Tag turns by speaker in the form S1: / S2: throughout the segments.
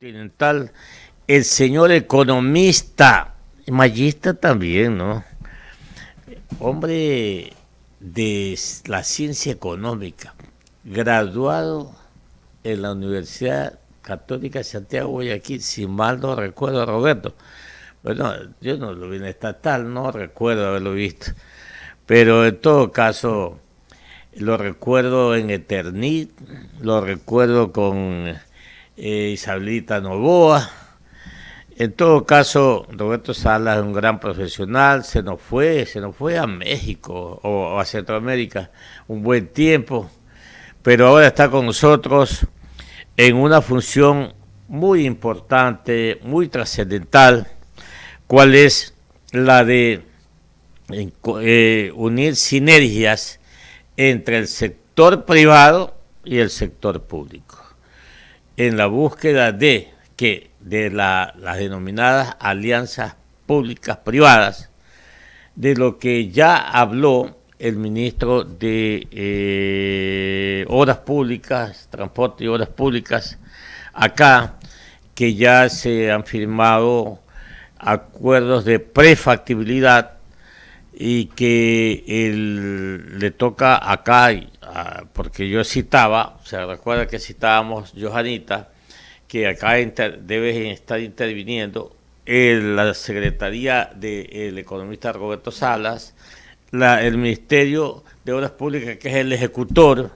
S1: Continental, el señor economista, magista también, ¿no? Hombre de la ciencia económica, graduado en la Universidad Católica de Santiago de Guayaquil, si mal no recuerdo, Roberto. Bueno, yo no lo vi en estatal, no recuerdo haberlo visto, pero en todo caso lo recuerdo en Eternit, lo recuerdo con Isabelita Novoa. En todo caso, Roberto Salas es un gran profesional, se nos fue a México o a Centroamérica un buen tiempo, pero ahora está con nosotros en una función muy importante, muy trascendental, cuál es la de unir sinergias entre el sector privado y el sector público en la búsqueda de las denominadas alianzas públicas privadas, de lo que ya habló el ministro de Obras Públicas, Transporte y Obras Públicas, acá, que ya se han firmado acuerdos de prefactibilidad y que le toca acá, porque yo citaba, o sea, recuerda que citábamos Johanita, que acá debe estar interviniendo la Secretaría del economista Roberto Salas, el Ministerio de Obras Públicas, que es el ejecutor,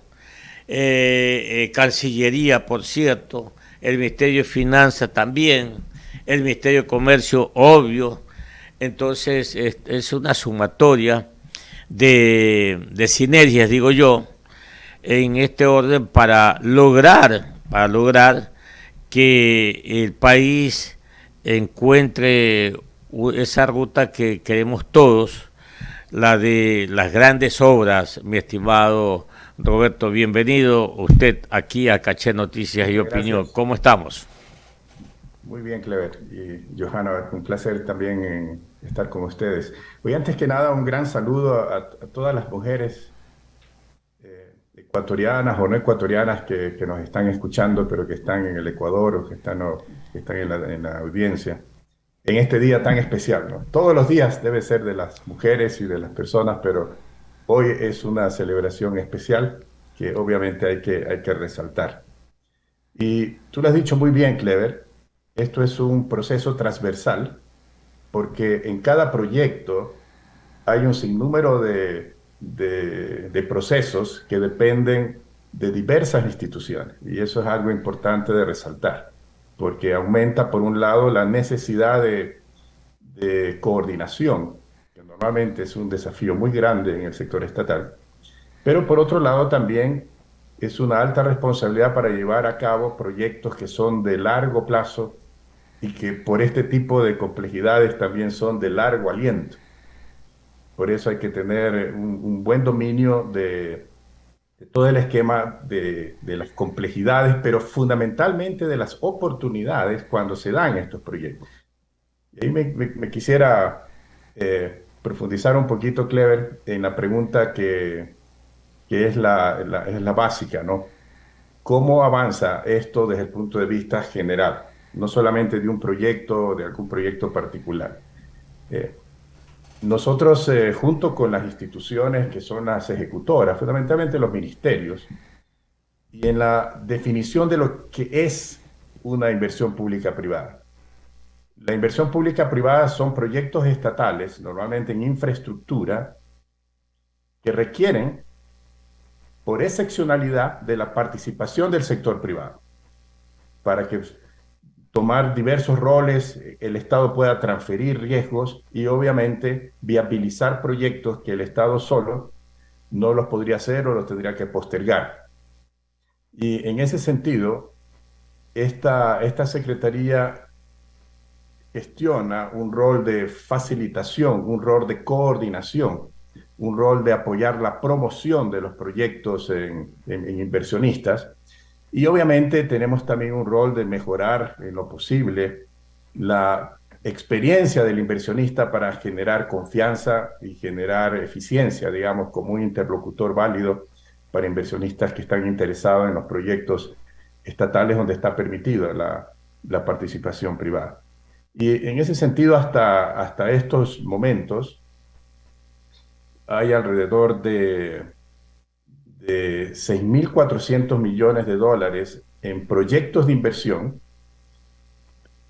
S1: Cancillería, por cierto, el Ministerio de Finanzas también, el Ministerio de Comercio, obvio. Entonces es una sumatoria de sinergias, digo yo, en este orden para lograr que el país encuentre esa ruta que queremos todos, la de las grandes obras. Mi estimado Roberto, bienvenido usted aquí a Caché Noticias y Opinión. ¿Cómo estamos?
S2: Muy bien, Clever. Y Johanna, un placer también estar con ustedes. Hoy, antes que nada, un gran saludo a todas las mujeres ecuatorianas o no ecuatorianas que nos están escuchando, pero que están en el Ecuador o que están en la audiencia, en este día tan especial, ¿no? Todos los días debe ser de las mujeres y de las personas, pero hoy es una celebración especial que obviamente hay que resaltar. Y tú lo has dicho muy bien, Clever, esto es un proceso transversal porque en cada proyecto hay un sinnúmero de procesos que dependen de diversas instituciones y eso es algo importante de resaltar porque aumenta, por un lado, la necesidad de coordinación, que normalmente es un desafío muy grande en el sector estatal, pero por otro lado también es una alta responsabilidad para llevar a cabo proyectos que son de largo plazo y que por este tipo de complejidades también son de largo aliento. Por eso hay que tener un buen dominio de todo el esquema de las complejidades, pero fundamentalmente de las oportunidades cuando se dan estos proyectos. Y ahí me quisiera profundizar un poquito, Clever, en la pregunta que es es la básica, ¿no? ¿Cómo avanza esto desde el punto de vista general? No solamente de un proyecto, de algún proyecto particular. Eh, Nosotros, junto con las instituciones que son las ejecutoras, fundamentalmente los ministerios, y en la definición de lo que es una inversión pública privada. La inversión pública privada son proyectos estatales, normalmente en infraestructura, que requieren por excepcionalidad de la participación del sector privado, para que tomar diversos roles, el Estado pueda transferir riesgos y obviamente viabilizar proyectos que el Estado solo no los podría hacer o los tendría que postergar. Y en ese sentido, esta Secretaría gestiona un rol de facilitación, un rol de coordinación, un rol de apoyar la promoción de los proyectos en inversionistas. Y obviamente tenemos también un rol de mejorar en lo posible la experiencia del inversionista para generar confianza y generar eficiencia, digamos, como un interlocutor válido para inversionistas que están interesados en los proyectos estatales donde está permitida la participación privada. Y en ese sentido, hasta estos momentos, hay alrededor de 6.400 millones de dólares en proyectos de inversión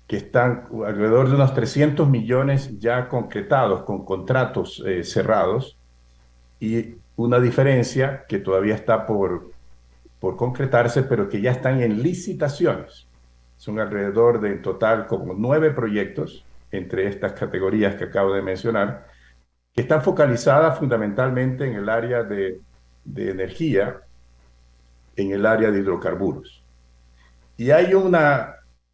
S2: que están alrededor de unos 300 millones ya concretados con contratos cerrados y una diferencia que todavía está por concretarse, pero que ya están en licitaciones. Son alrededor de en total como 9 proyectos entre estas categorías que acabo de mencionar, que están focalizadas fundamentalmente en el área de energía, en el área de hidrocarburos. Y hay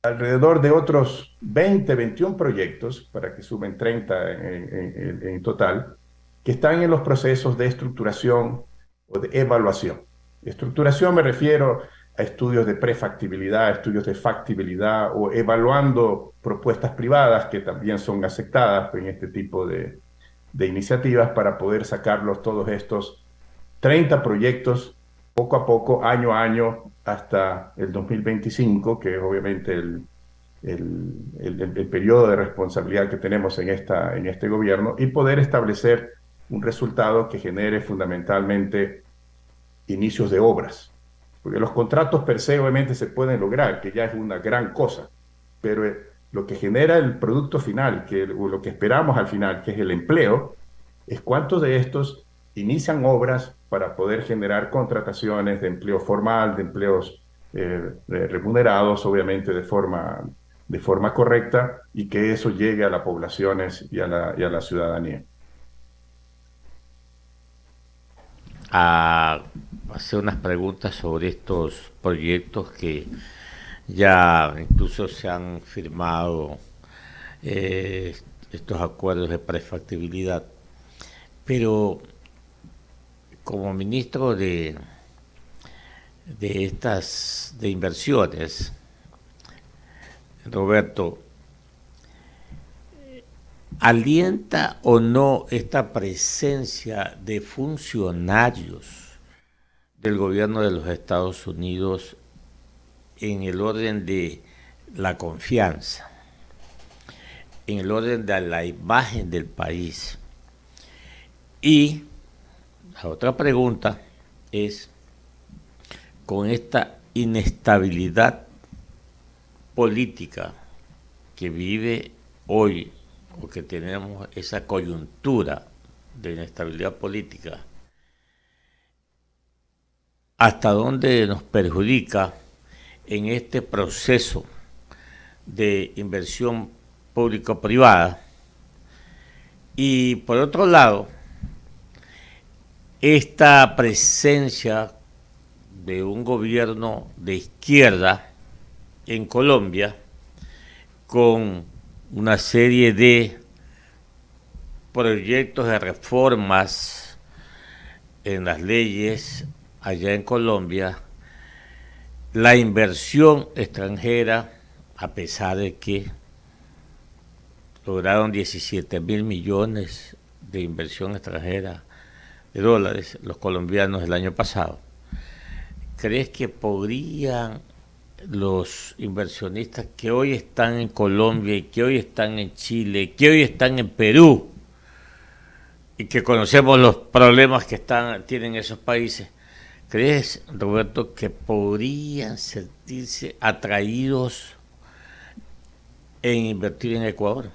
S2: alrededor de otros 20, 21 proyectos, para que sumen 30 en total, que están en los procesos de estructuración o de evaluación. Estructuración me refiero a estudios de prefactibilidad, estudios de factibilidad o evaluando propuestas privadas que también son aceptadas en este tipo de iniciativas para poder sacarlos todos estos 30 proyectos poco a poco, año a año, hasta el 2025, que es obviamente el periodo de responsabilidad que tenemos en este gobierno, y poder establecer un resultado que genere fundamentalmente inicios de obras. Porque los contratos per se obviamente se pueden lograr, que ya es una gran cosa, pero lo que genera el producto final, o lo que esperamos al final, que es el empleo, es cuántos de estos inician obras para poder generar contrataciones de empleo formal, de empleos remunerados, obviamente de forma correcta, y que eso llegue a las poblaciones y a la ciudadanía.
S1: A hacer unas preguntas sobre estos proyectos que ya incluso se han firmado eh, estos acuerdos de prefactibilidad. Pero como ministro de estas de inversiones, Roberto, ¿alienta o no esta presencia de funcionarios del gobierno de los Estados Unidos en el orden de la confianza, en el orden de la imagen del país? Y la otra pregunta es, con esta inestabilidad política que vive hoy, o que tenemos esa coyuntura de inestabilidad política, ¿hasta dónde nos perjudica en este proceso de inversión público-privada? Y por otro lado, esta presencia de un gobierno de izquierda en Colombia con una serie de proyectos de reformas en las leyes allá en Colombia, la inversión extranjera, a pesar de que lograron 17.000 millones de inversión extranjera de dólares los colombianos el año pasado, ¿crees que podrían los inversionistas que hoy están en Colombia y que hoy están en Chile, que hoy están en Perú y que conocemos los problemas que tienen esos países, crees, Roberto, que podrían sentirse atraídos en invertir en Ecuador?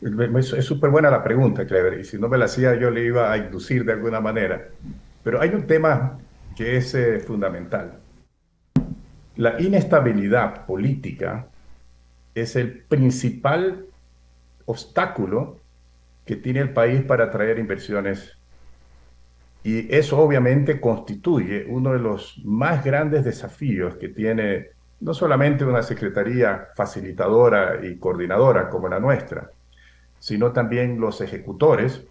S2: Es súper buena la pregunta, Clever, y si no me la hacía yo le iba a inducir de alguna manera. Pero hay un tema que es fundamental. La inestabilidad política es el principal obstáculo que tiene el país para atraer inversiones, y eso obviamente constituye uno de los más grandes desafíos que tiene no solamente una secretaría facilitadora y coordinadora como la nuestra, sino también los ejecutores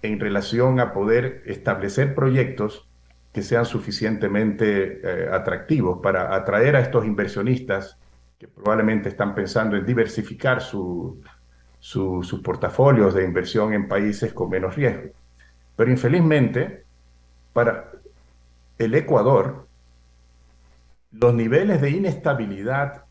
S2: en relación a poder establecer proyectos que sean suficientemente atractivos para atraer a estos inversionistas que probablemente están pensando en diversificar sus portafolios de inversión en países con menos riesgo. Pero infelizmente, para el Ecuador, los niveles de inestabilidad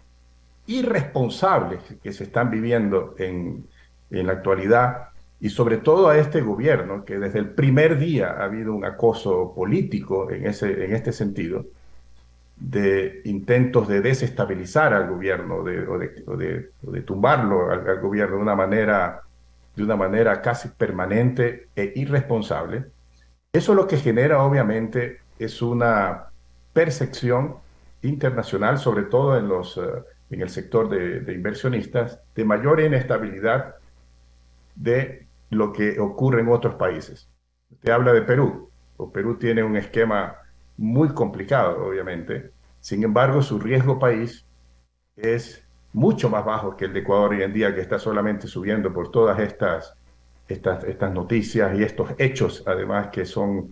S2: irresponsables que se están viviendo en la actualidad, y sobre todo a este gobierno, que desde el primer día ha habido un acoso político en este sentido, de intentos de desestabilizar al gobierno o de tumbarlo al gobierno de una manera casi permanente e irresponsable. Eso lo que genera obviamente es una percepción internacional, sobre todo en el sector de inversionistas, de mayor inestabilidad de lo que ocurre en otros países. Usted habla de Perú, o Perú tiene un esquema muy complicado, obviamente. Sin embargo, su riesgo país es mucho más bajo que el de Ecuador hoy en día, que está solamente subiendo por todas estas noticias y estos hechos, además que son,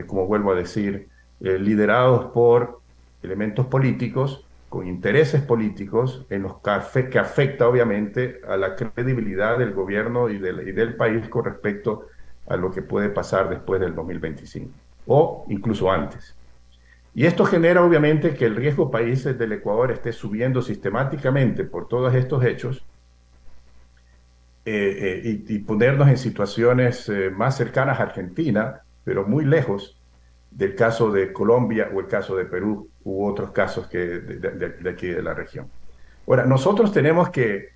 S2: como vuelvo a decir, liderados por elementos políticos, con intereses políticos, en los que afecta obviamente a la credibilidad del gobierno y del país con respecto a lo que puede pasar después del 2025 o incluso antes. Y esto genera obviamente que el riesgo país del Ecuador esté subiendo sistemáticamente por todos estos hechos, y ponernos en situaciones más cercanas a Argentina, pero muy lejos del caso de Colombia o el caso de Perú u otros casos de aquí de la región. Ahora, nosotros tenemos que,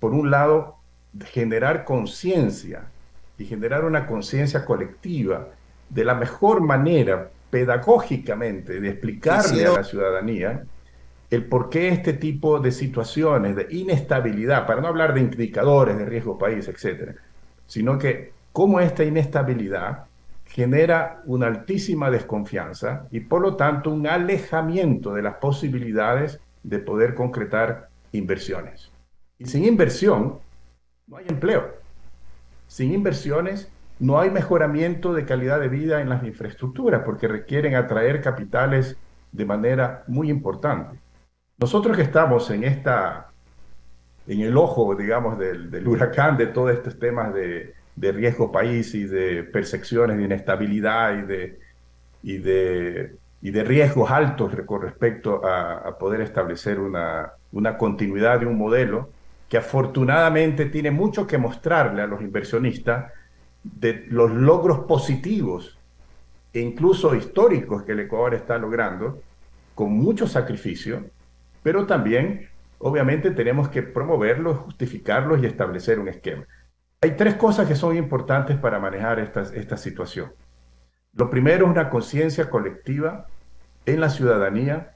S2: por un lado, generar conciencia y generar una conciencia colectiva de la mejor manera pedagógicamente de explicarle a
S3: Quisiera,
S2: la ciudadanía el por qué este tipo de situaciones de inestabilidad, para no hablar de indicadores de riesgo país, etcétera, sino que cómo esta inestabilidad genera una altísima desconfianza y por lo tanto un alejamiento de las posibilidades de poder concretar inversiones. Y sin inversión no hay empleo. Sin inversiones no hay mejoramiento de calidad de vida en las infraestructuras porque requieren atraer capitales de manera muy importante. Nosotros que estamos en el ojo, digamos, del huracán de todos estos temas de riesgo país y de percepciones de inestabilidad y de riesgos altos con respecto a poder establecer una continuidad de un modelo que afortunadamente tiene mucho que mostrarle a los inversionistas de los logros positivos e incluso históricos que el Ecuador está logrando, con mucho sacrificio, pero también, obviamente, tenemos que promoverlos, justificarlos y establecer un esquema. Hay tres cosas que son importantes para manejar esta situación. Lo primero es una conciencia colectiva en la ciudadanía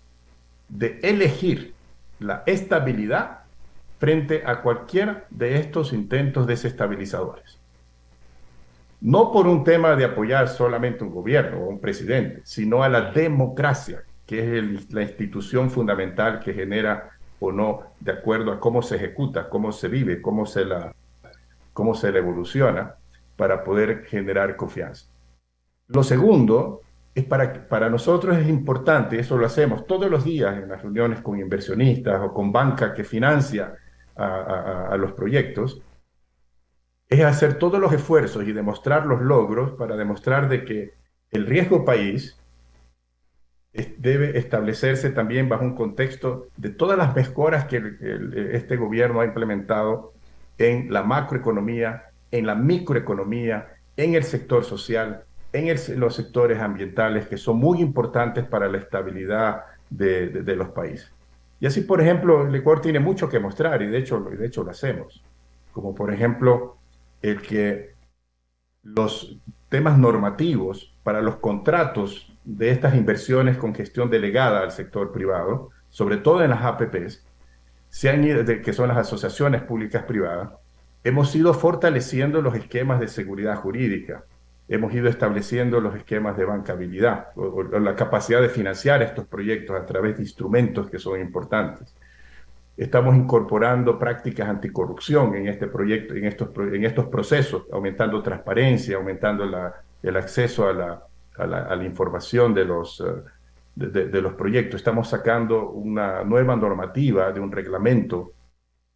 S2: de elegir la estabilidad frente a cualquiera de estos intentos desestabilizadores. No por un tema de apoyar solamente un gobierno o un presidente, sino a la democracia, que es la institución fundamental que genera o no, de acuerdo a cómo se ejecuta, cómo se vive, cómo se la evoluciona, para poder generar confianza. Lo segundo es para nosotros es importante, eso lo hacemos todos los días en las reuniones con inversionistas o con banca que financia a los proyectos, es hacer todos los esfuerzos y demostrar los logros para demostrar de que el riesgo país debe establecerse también bajo un contexto de todas las mejoras que este gobierno ha implementado en la macroeconomía, en la microeconomía, en el sector social, los sectores ambientales, que son muy importantes para la estabilidad de los países. Y así, por ejemplo, el Ecuador tiene mucho que mostrar y de hecho lo hacemos. Como por ejemplo, el que los temas normativos para los contratos de estas inversiones con gestión delegada al sector privado, sobre todo en las APPs, que son las asociaciones públicas privadas, hemos ido fortaleciendo los esquemas de seguridad jurídica, hemos ido estableciendo los esquemas de bancabilidad o la capacidad de financiar estos proyectos a través de instrumentos que son importantes. Estamos incorporando prácticas anticorrupción en este proyecto, en estos procesos, aumentando transparencia, aumentando el acceso a la información de los proyectos. Estamos sacando una nueva normativa de un reglamento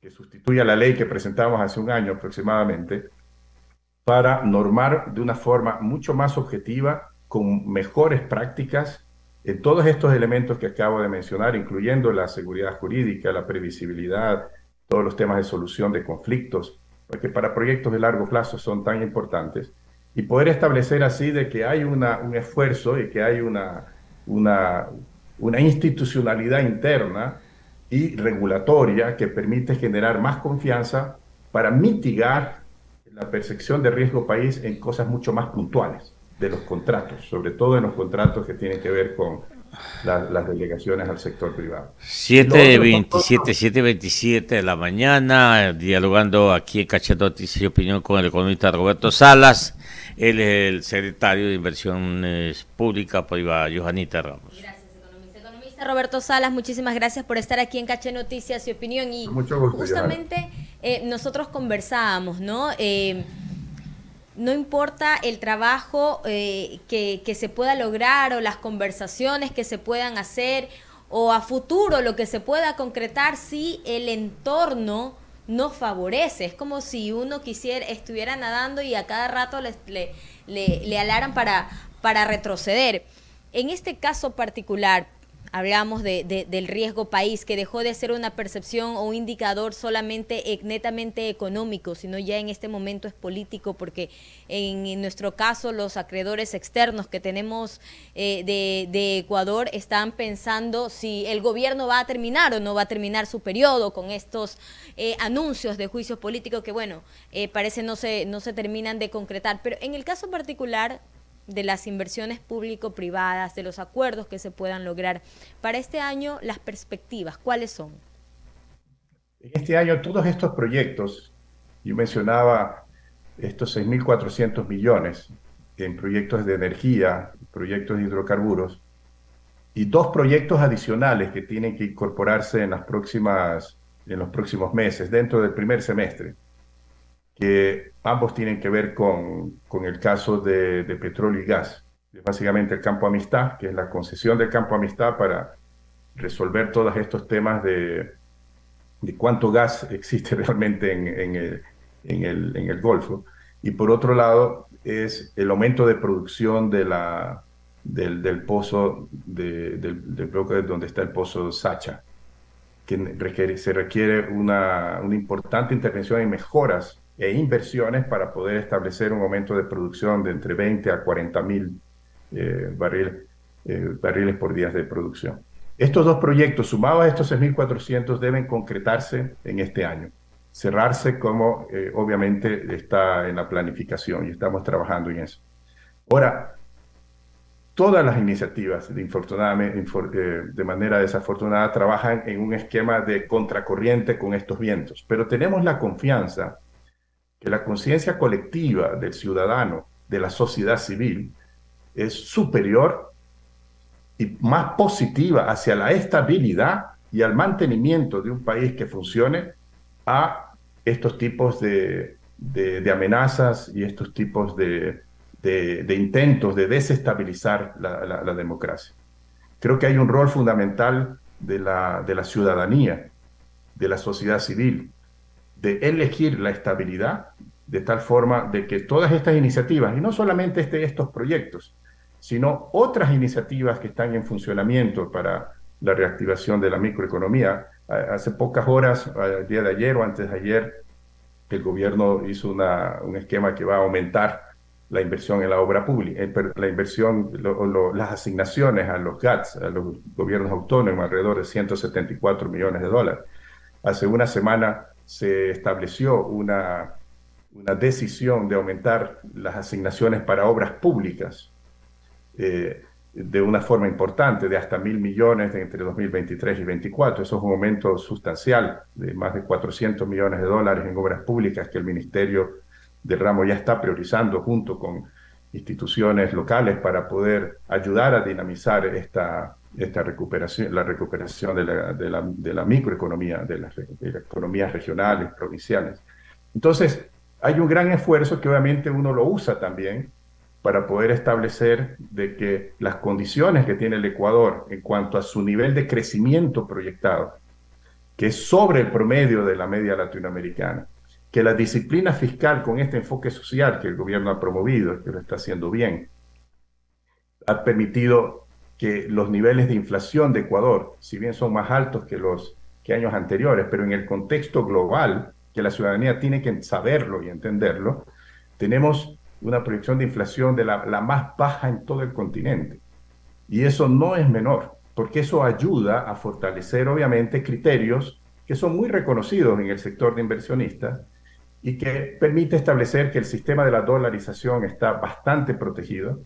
S2: que sustituye a la ley que presentamos hace un año aproximadamente, para normar de una forma mucho más objetiva, con mejores prácticas en todos estos elementos que acabo de mencionar, incluyendo la seguridad jurídica, la previsibilidad, todos los temas de solución de conflictos, porque para proyectos de largo plazo son tan importantes, y poder establecer así de que hay un esfuerzo y que hay una, una institucionalidad interna y regulatoria que permite generar más confianza para mitigar la percepción de riesgo país en cosas mucho más puntuales de los contratos, sobre todo en los contratos que tienen que ver con las delegaciones al sector privado. Y lo otro son
S1: 7:27, 7:27 de la mañana, dialogando aquí en Caché Noticias y Opinión con el economista Roberto Salas. Él es el secretario de Inversiones Públicas Privada, Johanita Ramos.
S3: Gracias, economista. Economista Roberto Salas, muchísimas gracias por estar aquí en Caché Noticias y Opinión. Y
S2: con mucho gusto,
S3: justamente nosotros conversábamos, ¿no? No importa el trabajo que se pueda lograr o las conversaciones que se puedan hacer o a futuro lo que se pueda concretar si el entorno no favorece. Es como si uno estuviera nadando y a cada rato le alaran para retroceder. En este caso particular, hablamos del riesgo país, que dejó de ser una percepción o un indicador solamente netamente económico, sino ya en este momento es político, porque en nuestro caso los acreedores externos que tenemos de Ecuador están pensando si el gobierno va a terminar o no va a terminar su periodo con estos anuncios de juicios políticos que, bueno, parece no se terminan de concretar. Pero en el caso particular de las inversiones público-privadas, de los acuerdos que se puedan lograr para este año, las perspectivas, ¿cuáles son?
S2: En este año todos estos proyectos, yo mencionaba estos 6.400 millones en proyectos de energía, proyectos de hidrocarburos, y dos proyectos adicionales que tienen que incorporarse en los próximos meses, dentro del primer semestre, que ambos tienen que ver con el caso de petróleo y gas. Es básicamente el Campo Amistad, que es la concesión del Campo Amistad para resolver todos estos temas de cuánto gas existe realmente en el Golfo. Y por otro lado, es el aumento de producción del pozo, del bloque donde está el pozo Sacha, que se requiere una importante intervención en mejoras e inversiones para poder establecer un aumento de producción de entre 20 a 40 mil barriles por día de producción. Estos dos proyectos, sumados a estos 6.400, deben concretarse en este año, cerrarse como obviamente está en la planificación y estamos trabajando en eso. Ahora, todas las iniciativas, de manera desafortunada, trabajan en un esquema de contracorriente con estos vientos, pero tenemos la confianza que la conciencia colectiva del ciudadano, de la sociedad civil, es superior y más positiva hacia la estabilidad y al mantenimiento de un país que funcione a estos tipos de amenazas y estos tipos de intentos de desestabilizar la democracia. Creo que hay un rol fundamental de la ciudadanía, de la sociedad civil, de elegir la estabilidad de tal forma de que todas estas iniciativas, y no solamente estos proyectos, sino otras iniciativas que están en funcionamiento para la reactivación de la microeconomía. Hace pocas horas, el día de ayer o antes de ayer, el gobierno hizo un esquema que va a aumentar la inversión en la obra pública, la inversión, las asignaciones a los GATS, a los gobiernos autónomos, alrededor de 174 millones de dólares. Hace una semana se estableció una decisión de aumentar las asignaciones para obras públicas de una forma importante, de hasta 1.000 millones entre 2023 y 2024. Eso es un aumento sustancial de más de 400 millones de dólares en obras públicas que el Ministerio del Ramo ya está priorizando junto con instituciones locales para poder ayudar a dinamizar esta recuperación, la recuperación de la microeconomía, de las economías regionales, provinciales. Entonces, hay un gran esfuerzo que obviamente uno lo usa también para poder establecer de que las condiciones que tiene el Ecuador en cuanto a su nivel de crecimiento proyectado, que es sobre el promedio de la media latinoamericana, que la disciplina fiscal con este enfoque social que el gobierno ha promovido, que lo está haciendo bien, ha permitido que los niveles de inflación de Ecuador, si bien son más altos que años anteriores, pero en el contexto global, que la ciudadanía tiene que saberlo y entenderlo, tenemos una proyección de inflación de la más baja en todo el continente. Y eso no es menor, porque eso ayuda a fortalecer, obviamente, criterios que son muy reconocidos en el sector de inversionistas y que permite establecer que el sistema de la dolarización está bastante protegido,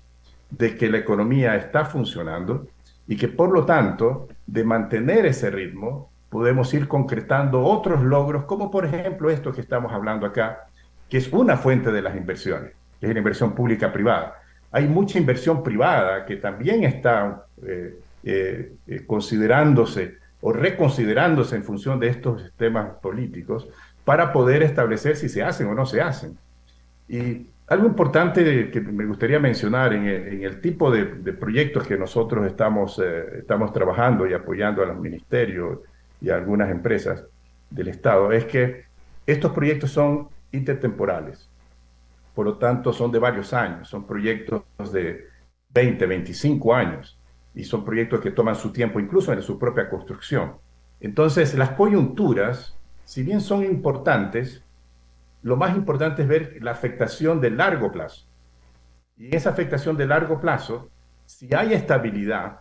S2: de que la economía está funcionando y que, por lo tanto, de mantener ese ritmo, podemos ir concretando otros logros, como por ejemplo esto que estamos hablando acá, que es una fuente de las inversiones, que es la inversión pública-privada. Hay mucha inversión privada que también está considerándose o reconsiderándose en función de estos temas políticos para poder establecer si se hacen o no se hacen. Y algo importante que me gustaría mencionar en el tipo de proyectos que nosotros estamos trabajando y apoyando a los ministerios y a algunas empresas del Estado es que estos proyectos son intertemporales. Por lo tanto, son de varios años, son proyectos de 20, 25 años, y son proyectos que toman su tiempo, incluso en su propia construcción. Entonces, las coyunturas, si bien son importantes, lo más importante es ver la afectación de largo plazo. Y en esa afectación de largo plazo, si hay estabilidad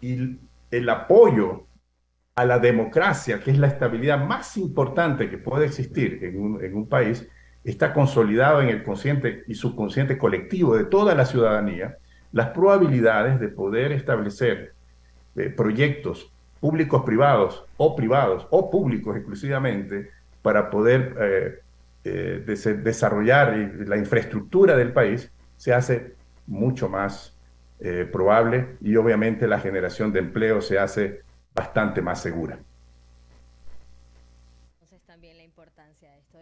S2: y el apoyo a la democracia, que es la estabilidad más importante que puede existir en un país, está consolidado en el consciente y subconsciente colectivo de toda la ciudadanía, las probabilidades de poder establecer proyectos públicos-privados o públicos exclusivamente para poder desarrollar la infraestructura del país se hace mucho más probable, y obviamente la generación de empleo se hace bastante más segura.
S3: Entonces también la importancia de esto.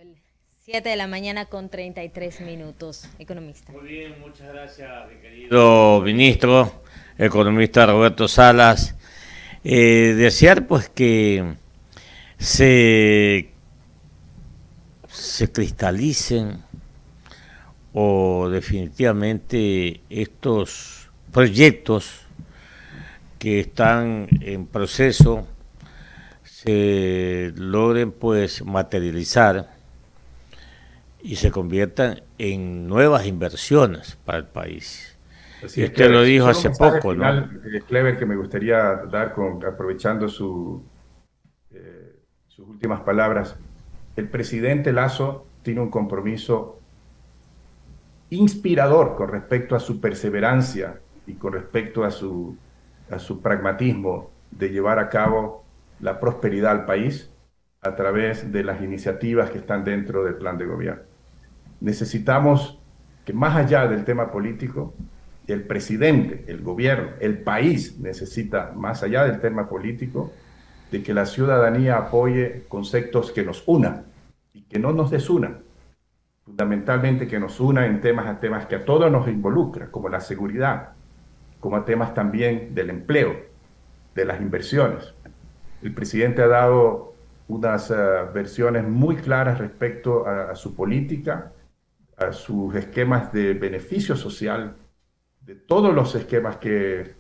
S3: 7 de la mañana con 33 minutos, economista.
S1: Muy bien, muchas gracias, mi querido ministro, economista Roberto Salas. Desear pues que se cristalicen o definitivamente estos proyectos que están en proceso se logren pues materializar y se conviertan en nuevas inversiones para el país.
S2: Así
S1: Usted lo dijo hace poco,
S2: final,
S1: ¿no?
S2: Clever, que me gustaría dar aprovechando sus últimas palabras. El presidente Lasso tiene un compromiso inspirador con respecto a su perseverancia y con respecto a su pragmatismo de llevar a cabo la prosperidad al país a través de las iniciativas que están dentro del plan de gobierno. Necesitamos que, más allá del tema político, el presidente, el gobierno, el país necesita, más allá del tema político, de que la ciudadanía apoye conceptos que nos unan y que no nos desunan. Fundamentalmente que nos una en temas que a todos nos involucran, como la seguridad, como a temas también del empleo, de las inversiones. El presidente ha dado unas versiones muy claras respecto a su política, a sus esquemas de beneficio social, de todos los esquemas que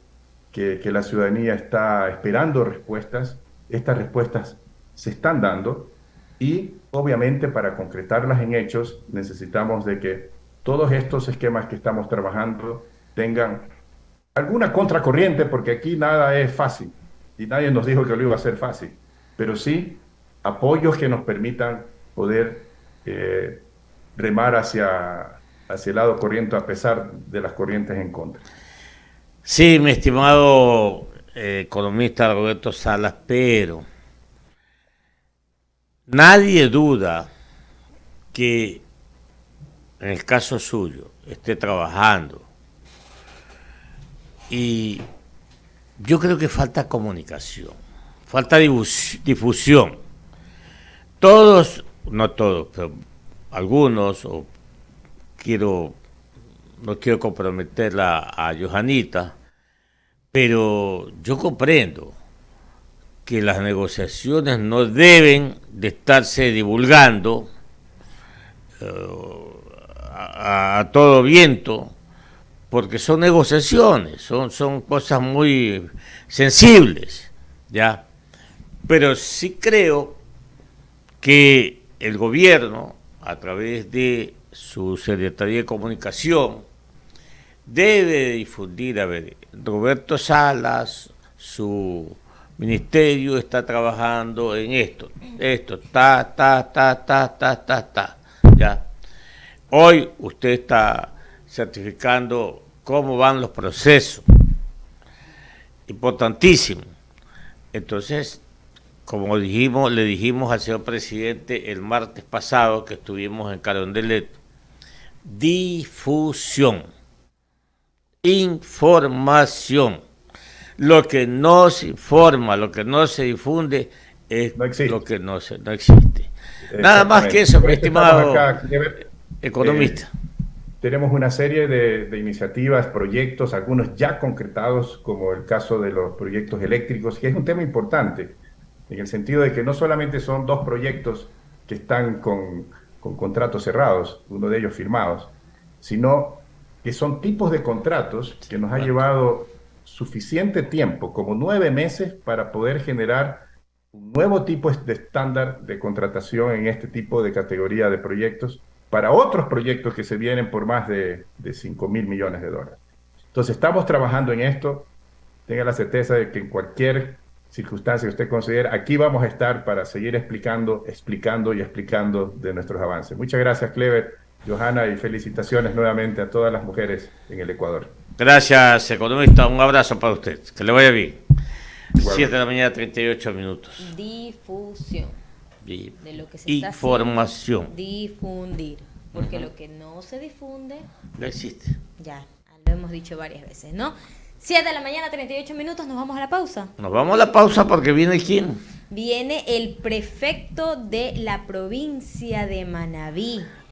S2: la ciudadanía está esperando respuestas. Estas respuestas se están dando y obviamente para concretarlas en hechos necesitamos de que todos estos esquemas que estamos trabajando tengan alguna contracorriente, porque aquí nada es fácil y nadie nos dijo que lo iba a hacer fácil, pero sí apoyos que nos permitan poder remar hacia el lado corriente a pesar de las corrientes en contra.
S1: Sí, mi estimado economista Roberto Salas, pero nadie duda que en el caso suyo esté trabajando, y yo creo que falta comunicación, falta difusión. Todos, no todos, pero algunos, no quiero comprometerla a Johanita, pero yo comprendo que las negociaciones no deben de estarse divulgando a todo viento, porque son negociaciones, son cosas muy sensibles, ¿ya? Pero sí creo que el gobierno, a través de su Secretaría de Comunicación, debe difundir, a ver, Roberto Salas, su ministerio está trabajando en esto, ya. Hoy usted está certificando cómo van los procesos, importantísimo. Entonces, como le dijimos al señor presidente el martes pasado que estuvimos en Carondelet, difusión, información. Lo que no se informa, lo que no se difunde es lo que no existe. Nada más que eso, mi estimado economista.
S2: Tenemos una serie de iniciativas, proyectos, algunos ya concretados, como el caso de los proyectos eléctricos, que es un tema importante, en el sentido de que no solamente son 2 proyectos que están con contratos cerrados, uno de ellos firmados, sino que son tipos de contratos que nos ha llevado suficiente tiempo, como 9 meses, para poder generar un nuevo tipo de estándar de contratación en este tipo de categoría de proyectos para otros proyectos que se vienen por más de 5.000 millones de dólares. Entonces estamos trabajando en esto, tenga la certeza de que en cualquier circunstancia que usted considere, aquí vamos a estar para seguir explicando de nuestros avances. Muchas gracias, Clever, Johanna, y felicitaciones nuevamente a todas las mujeres en el Ecuador.
S1: Gracias, economista. Un abrazo para usted. Que le vaya bien. 7 de la mañana, 38 minutos.
S3: Difusión. De lo que se
S1: información.
S3: Está difundir. Porque lo que no se difunde...
S1: No existe.
S3: Ya, lo hemos dicho varias veces, ¿no? 7 de la mañana, 38 minutos. ¿Nos vamos a la pausa?
S1: Nos vamos a la pausa porque viene ¿quién?
S3: Viene el prefecto de la provincia de Manabí.